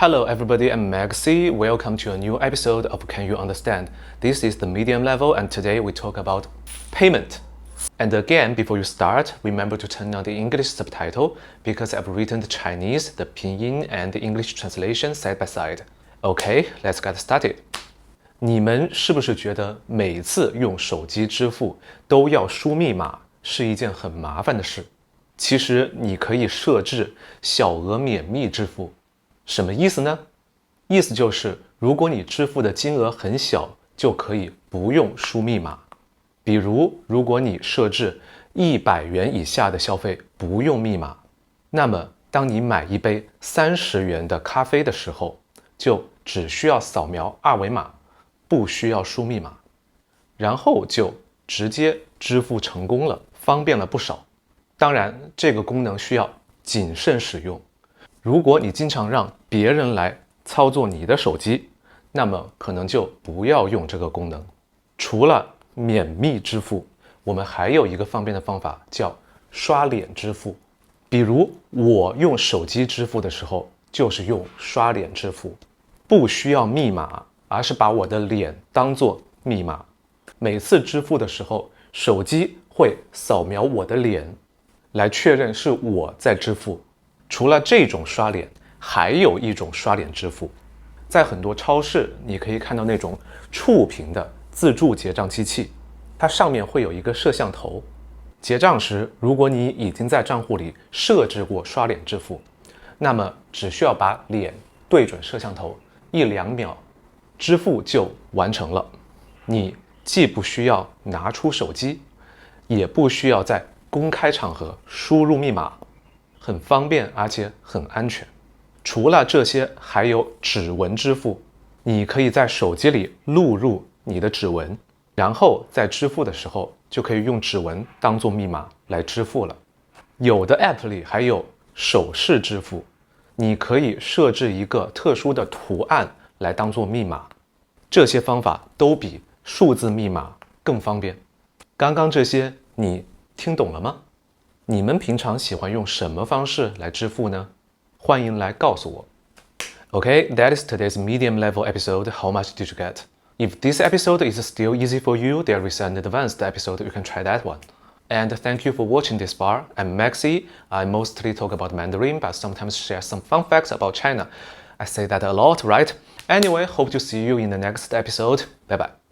Hello everybody, I'm Maxi. Welcome to a new episode of Can You Understand? This is the medium level and today we talk about payment. And again, before you start, remember to turn on the English subtitle because I've written the Chinese, the pinyin, and the English translation side by side. Okay, let's get started. 你们是不是觉得每次用手机支付都要输密码是一件很麻烦的事？其实你可以设置小额免密支付。什么意思呢？意思就是如果你支付的金额很小，就可以不用输密码。比如，如果你设置100元以下的消费不用密码，那么当你买一杯30元的咖啡的时候，就只需要扫描二维码，不需要输密码，然后就直接支付成功了，方便了不少。当然，这个功能需要谨慎使用。如果你经常让别人来操作你的手机，那么可能就不要用这个功能。除了免密支付，我们还有一个方便的方法叫刷脸支付。比如我用手机支付的时候，就是用刷脸支付，不需要密码，而是把我的脸当作密码。每次支付的时候，手机会扫描我的脸，来确认是我在支付。除了这种刷脸，还有一种刷脸支付。在很多超市，你可以看到那种触屏的自助结账机器，它上面会有一个摄像头。结账时，如果你已经在账户里设置过刷脸支付，那么只需要把脸对准摄像头1-2秒，支付就完成了。你既不需要拿出手机，也不需要在公开场合输入密码，很方便而且很安全。除了这些，还有指纹支付。你可以在手机里录入你的指纹，然后在支付的时候就可以用指纹当做密码来支付了。有的 App 里还有手势支付，你可以设置一个特殊的图案来当做密码。这些方法都比数字密码更方便。刚刚这些你听懂了吗？你们平常喜欢用什么方式来支付呢？欢迎来告诉我。Okay, that is today's medium level episode. How much did you get? If this episode is still easy for you, there is an advanced episode. You can try that one. And thank you for watching this far. I'm Maxi. I mostly talk about Mandarin, but sometimes share some fun facts about China. I say that a lot, right? Anyway, hope to see you in the next episode. Bye bye.